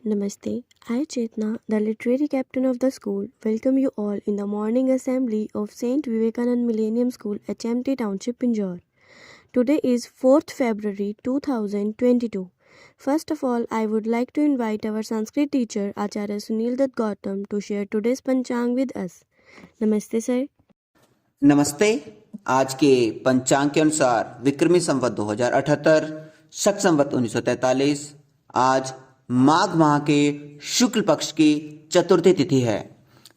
Namaste. I, Chetna, the literary captain of the school, welcome you all in the morning assembly of Saint Vivekanand Millennium School, HMT Township, Pinjore. Today is 4th February 2022. First of all, I would like to invite our Sanskrit teacher, Acharya Sunil Dutt Gautam, to share today's Panchang with us. Namaste, sir. नमस्ते। आज के पंचांग के अनुसार विक्रमी संवत 2078, शक संवत 1943, आज माघ माह के शुक्ल पक्ष की चतुर्थी तिथि है,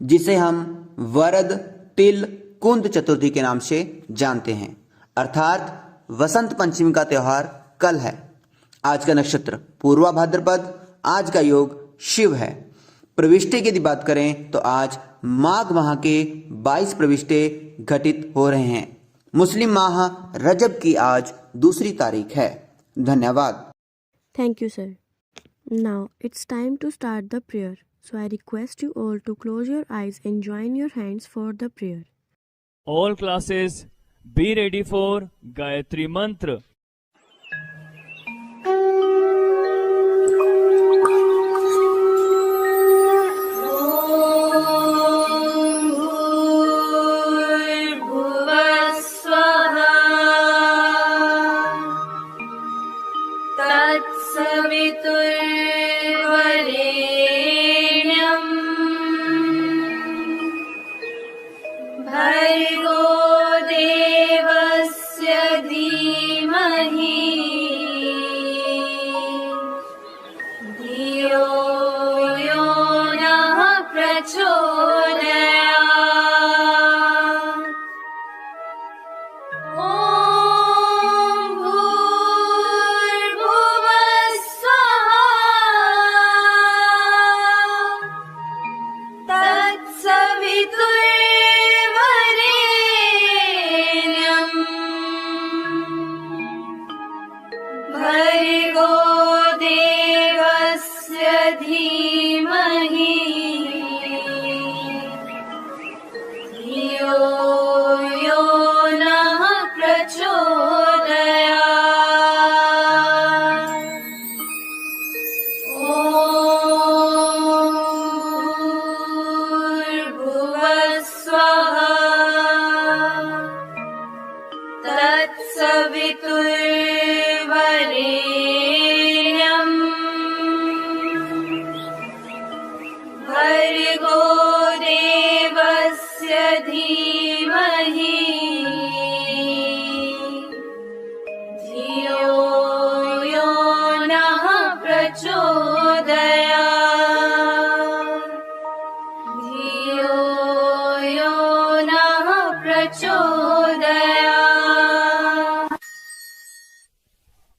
जिसे हम वरद तिल कुंद चतुर्थी के नाम से जानते हैं, अर्थात वसंत पंचमी का त्योहार कल है। आज का नक्षत्र पूर्वा भाद्रपद, आज का योग शिव है। प्रविष्टे की यदि बात करें तो आज माघ माह के 22 प्रविष्टे घटित हो रहे हैं। मुस्लिम माह रजब की आज 2 तारीख है। धन्यवाद। Thank you, sir. Now it's time to start the prayer. So I request you all to close your eyes and join your hands for the prayer. All classes be ready for Gayatri Mantra.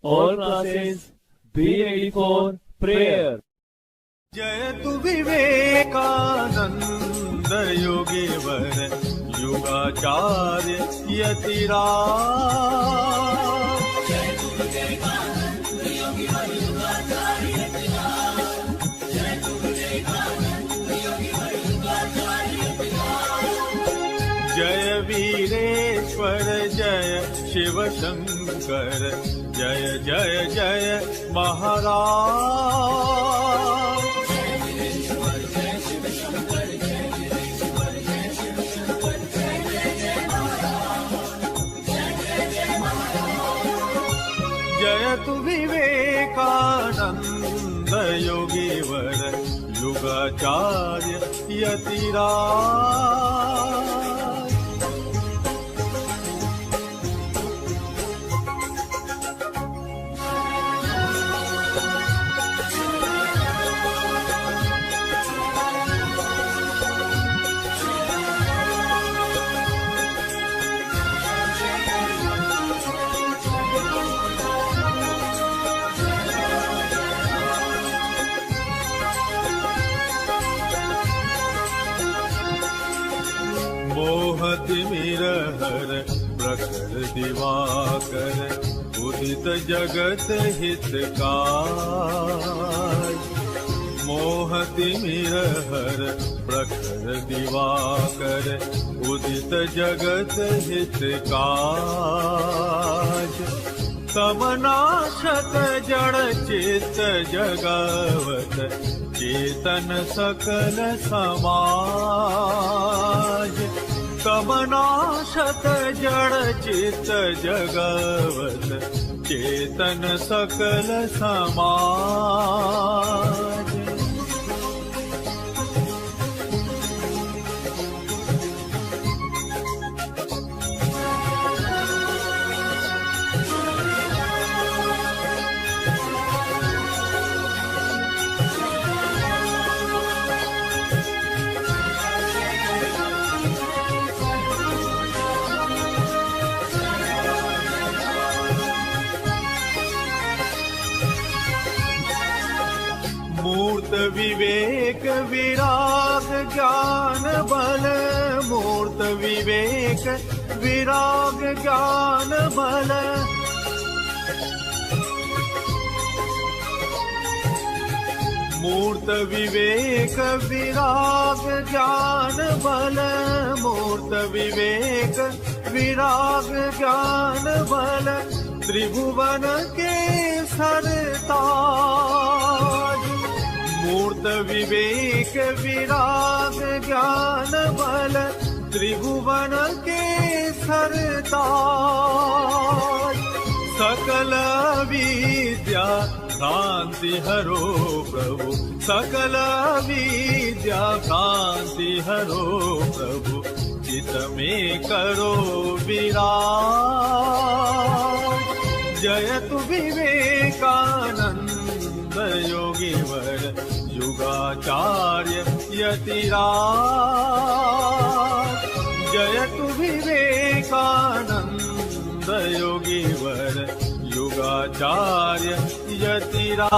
All classes be ready for prayer. जयतु विवेकानंद योगीवर युगाचार्य यतिराज। जय वीरेश्वर जय शिव शंकर जय जय जय महाराज। जयतु विवेकानंद योगीवर युगाचार्य यतिराज। मोहतिमिरहर प्रखर दिवाकर उदित जगत हितकार। मोहतिमिरहर प्रखर दिवाकर उदित जगत हितकार। तमनाशत जड़ चित्त जगावत चेतन सकल समाज। तमनाशत जड़ चित्त जगावत चेतन सकल समाज। मूर्त विवेक विराग ज्ञान बल। मूर्त विवेक विराग ज्ञान बल। मूर्त विवेक विराग ज्ञान बल। मूर्त विवेक विराग ज्ञान बल। त्रिभुवन के सरताज। मूर्त विवेक विराग ज्ञान बल। त्रिभुवन के सरताज। सकल विद्या भ्रांति हरो प्रभु। सकल विद्या भ्रांति हरो प्रभु। चित में करो विराज। जयतु विवेकानंद योगीवर युगाचार्य यतिराज। जयतु विवेकानंद योगीवर युगाचार्य यतिराज।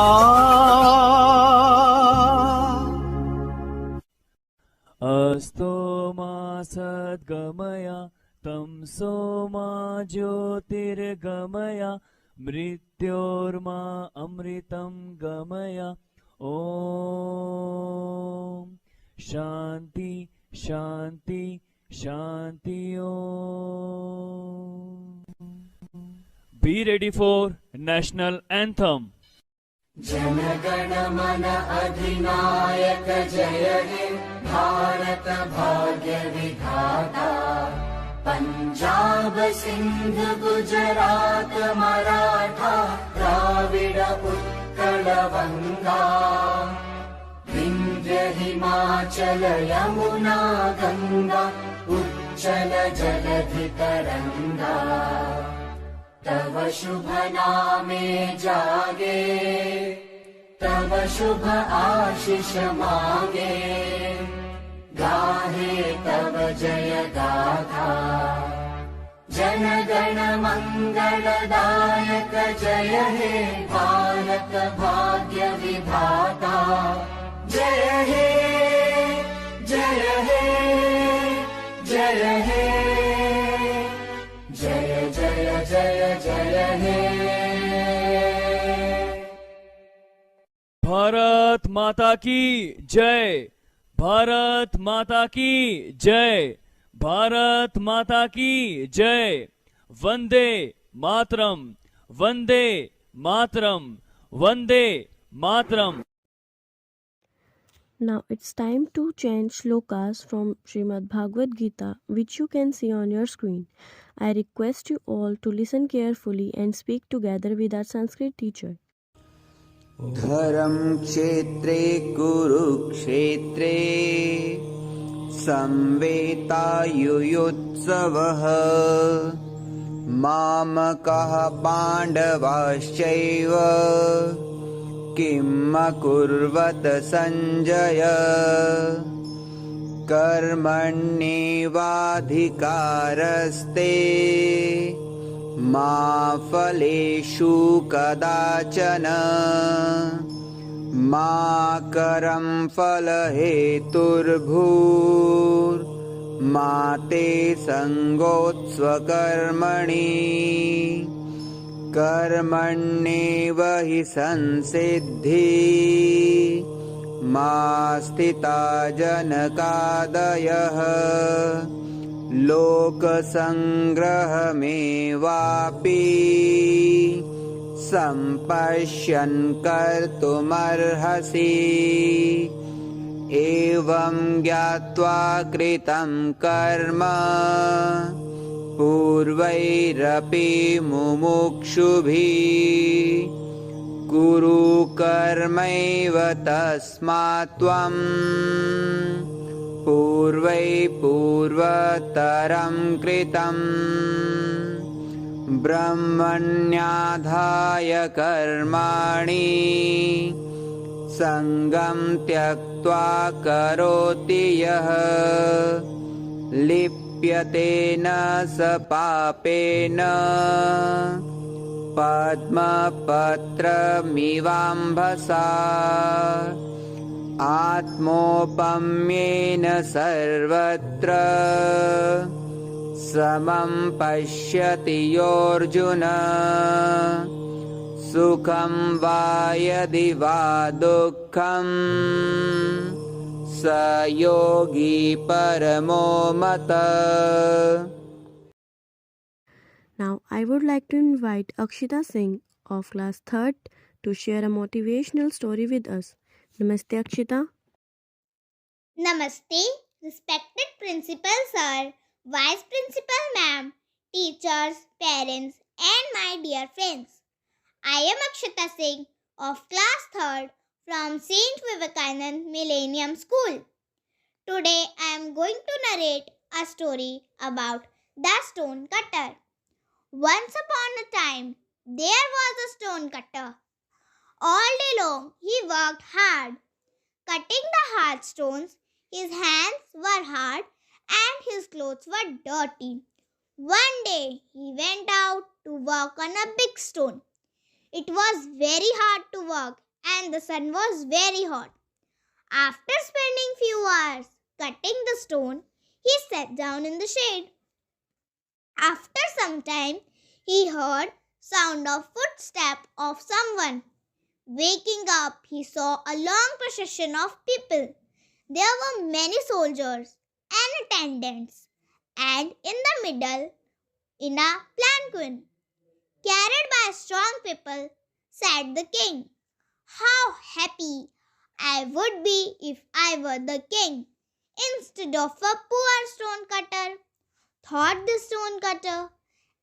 अस्तो मा सद्गमया तमसो मा ज्योतिर्गमया मृत्योर्मा अमृतं गमया। ओम शांति शांति शांति। ओम। Be ready for national anthem. जनगण मन अधिनायक जय हे भारत भाग्य विधाता। पंजाब सिंध गुजरात मराठा द्राविड उत्कल बंगा। विंध्य हिमाचल यमुना गंगा उच्चल जलधि तरंगा। तव शुभ नामे जागे तव शुभ आशीष मांगे। गाहे तव जय गाथा। जन गण मंगलदायक जय हे भारत भाग्य विधाता। जय हे जय हे जय हे जय जय जय जय हे। भारत माता की जय। भारत माता की जय। भारत माता की जय। Vande Mataram Vande Mataram Vande Mataram. Now it's time to chant shlokas from Srimad Bhagwat Geeta, which you can see on your screen. I request you all to listen carefully and speak together with our Sanskrit teacher. धर्म क्षेत्रे कुरुक्षेत्रे संवेतायुयुत्सवः। मामकः पाण्डवाश्चैव किम् अकुर्वत संजय। कर्मण्येवाधिकारस्ते मा फलेषु कदाचन। मा करं फलहेतुर्भूर्मा ते संगोत्स्वकर्मणि। कर्मण्येव हि संसिद्धि मा स्थिता जनकादयः। लोकसङ्ग्रहमेवापि सम्पश्यन् कर्तुमर्हसि एवं ज्ञात्वा कृतं कर्म पूर्वैरपि मुमुक्षुभिः कुरु कर्मैव तस्मात् त्वं पूर्वै पूर्वतरं कृतं ब्रह्मण्याधाय कर्माणि संगं त्यक्त्वा करोति यः लिप्यते न स पापेन पद्मपत्रमिवाम्भसा आत्मोपम्येन सर्वत्र समं पश्यति योऽर्जुन सुखं वा यदि वा दुःखं स योगी परमो मतः. Now I would like to invite Akshita Singh of class 3rd to share a motivational story with us. Namaste Akshita. Namaste, respected Principal Sir, Vice Principal Ma'am, teachers, parents, and my dear friends. I am Akshita Singh of class 3rd from St. Vivekanand Millennium School. Today I am going to narrate a story about the stone cutter. Once upon a time, there was a stone cutter. All day long he worked hard, cutting the hard stones. His hands were hard and his clothes were dirty. One day he went out to work on a big stone. It was very hard to work and the sun was very hot. After spending few hours cutting the stone, he sat down in the shade. After some time, he heard sound of footstep of someone. Waking up, he saw a long procession of people. There were many soldiers and attendants, and in the middle, in a palanquin, carried by strong people, sat the king. How happy I would be if I were the king instead of a poor stone cutter, thought the stone cutter.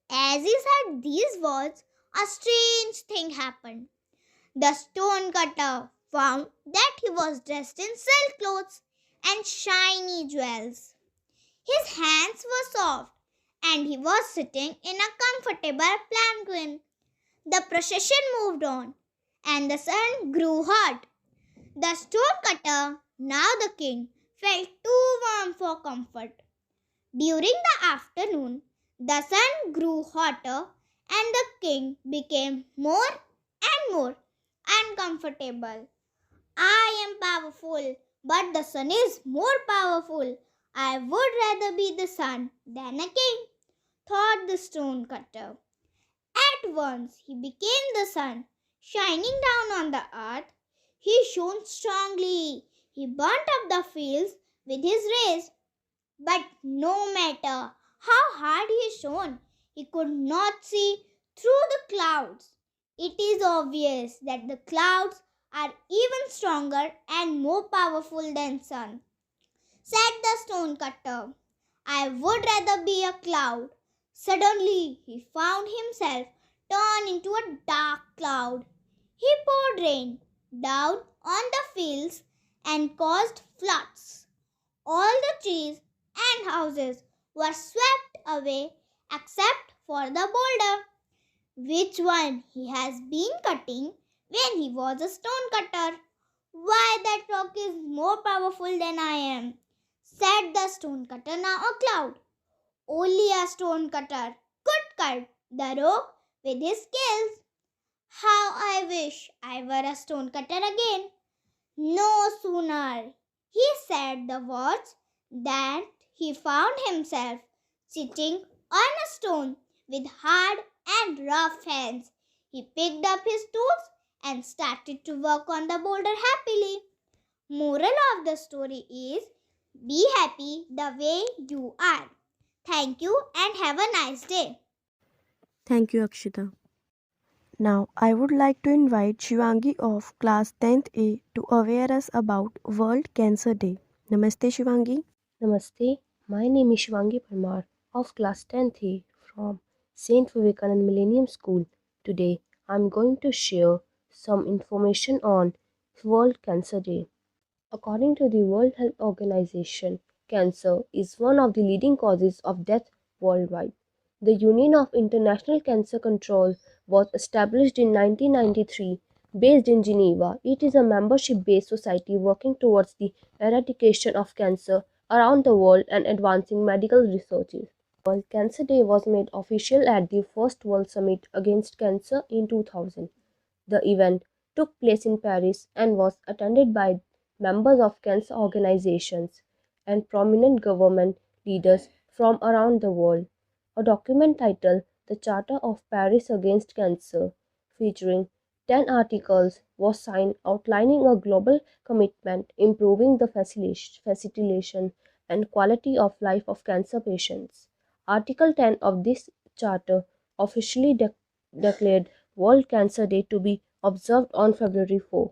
As he said these words, a strange thing happened. The stone cutter found that he was dressed in silk clothes and shiny jewels. His hands were soft and he was sitting in a comfortable palanquin. The procession moved on and the sun grew hot. The stone cutter, now the king, felt too warm for comfort. During the afternoon, the sun grew hotter and the king became more and more uncomfortable. I am powerful, but the sun is more powerful. I would rather be the sun than a king, thought the stone cutter. At once he became the sun, shining down on the earth. He shone strongly. He burnt up the fields with his rays. But no matter how hard he shone, he could not see through the clouds. It is obvious that the clouds are even stronger and more powerful than sun, said the stone cutter. I would rather be a cloud. Suddenly he found himself turned into a dark cloud. He poured rain down on the fields and caused floods. All the trees and houses were swept away except for the boulder, which one he has been cutting when he was a stone cutter. Why, that rock is more powerful than I am, said the stone cutter, now a cloud. Only a stone cutter could cut the rock with his scales. How I wish I were a stone cutter again. No sooner he said the words that he found himself sitting on a stone with hard and rough hands. He picked up his tools and started to work on the boulder happily. Moral of the story is, be happy the way you are. Thank you and have a nice day. Thank you, Akshita. Now, I would like to invite Shivangi of class 10th A to aware us about World Cancer Day. Namaste, Shivangi. Namaste, my name is Shivangi Parmar of class 10th A from St. Vivekanand Millennium School. Today, I am going to share some information on World Cancer Day. According to the World Health Organization, cancer is one of the leading causes of death worldwide. The Union of International Cancer Control was established in 1993 based in Geneva. It is a membership-based society working towards the eradication of cancer around the world and advancing medical researches. World Cancer Day was made official at the First World Summit Against Cancer in 2000. The event took place in Paris and was attended by members of cancer organizations and prominent government leaders from around the world. A document titled The Charter of Paris Against Cancer, featuring 10 articles, was signed outlining a global commitment improving the facilitation and quality of life of cancer patients. Article 10 of this charter officially declared World Cancer Day to be observed on February 4.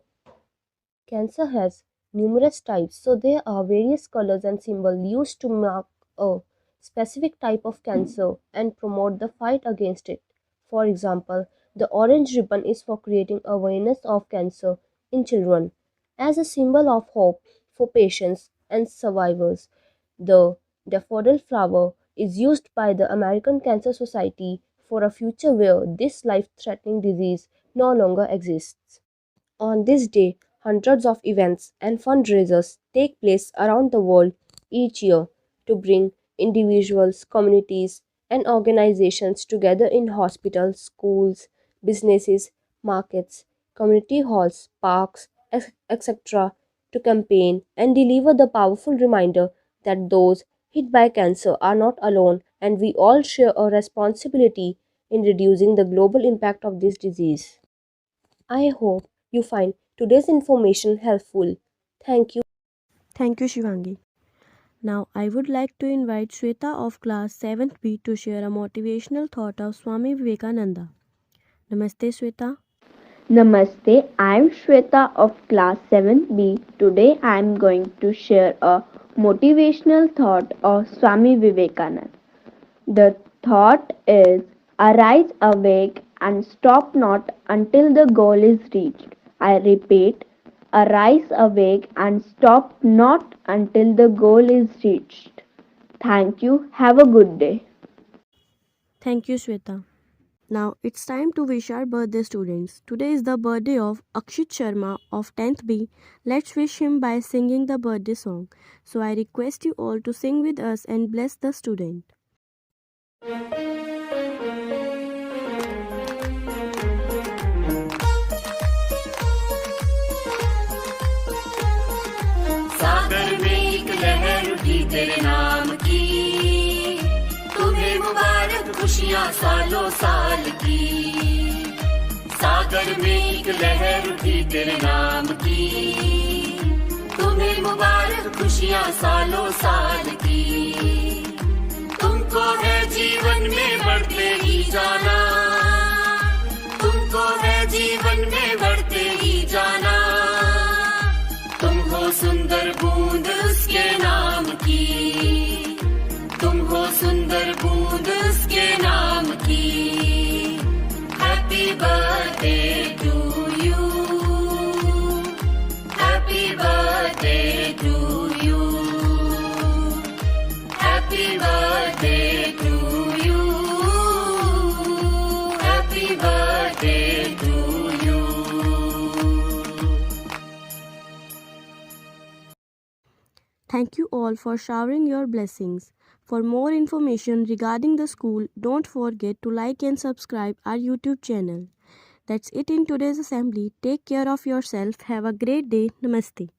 Cancer has numerous types, so there are various colors and symbols used to mark a specific type of cancer and promote the fight against it. For example, the orange ribbon is for creating awareness of cancer in children as a symbol of hope for patients and survivors. The daffodil flower is used by the American Cancer Society for a future where this life-threatening disease no longer exists. On this day, hundreds of events and fundraisers take place around the world each year to bring individuals, communities, and organizations together in hospitals, schools, businesses, markets, community halls, parks, etc. to campaign and deliver the powerful reminder that those hit by cancer are not alone and we all share a responsibility in reducing the global impact of this disease. I hope you find today's information helpful. Thank you. Thank you, Shivangi. Now, I would like to invite Shweta of class 7th B to share a motivational thought of Swami Vivekananda. Namaste, Shweta. Namaste, I am Shweta of class 7B. Today I am going to share a motivational thought of Swami Vivekananda. The thought is arise awake and stop not until the goal is reached. I repeat, arise awake and stop not until the goal is reached. Thank you. Have a good day. Thank you, Shweta. Now it's time to wish our birthday students. Today is the birthday of Akshit Sharma of 10th B. Let's wish him by singing the birthday song. So I request you all to sing with us and bless the student. सागर में एक लहर उठी तेरे नाम की, तुम्हें मुबारक खुशियाँ सालों साल की। सागर में एक लहर उठी तेरे नाम की, तुम्हें मुबारक खुशियाँ सालों साल की। तुमको है जीवन में बढ़ते ही जाना, तुमको है जीवन में बढ़ते ही जाना। तुम हो सुंदर बूंद उसके नाम की, तुम हो सुंदर बूंद उसके नाम की। Happy birthday to you, happy birthday to you, happy birthday to you, happy birthday to you. Thank you all for showering your blessings. For more information regarding the school, don't forget to like and subscribe our YouTube channel. That's it in today's assembly. Take care of yourself. Have a great day. Namaste.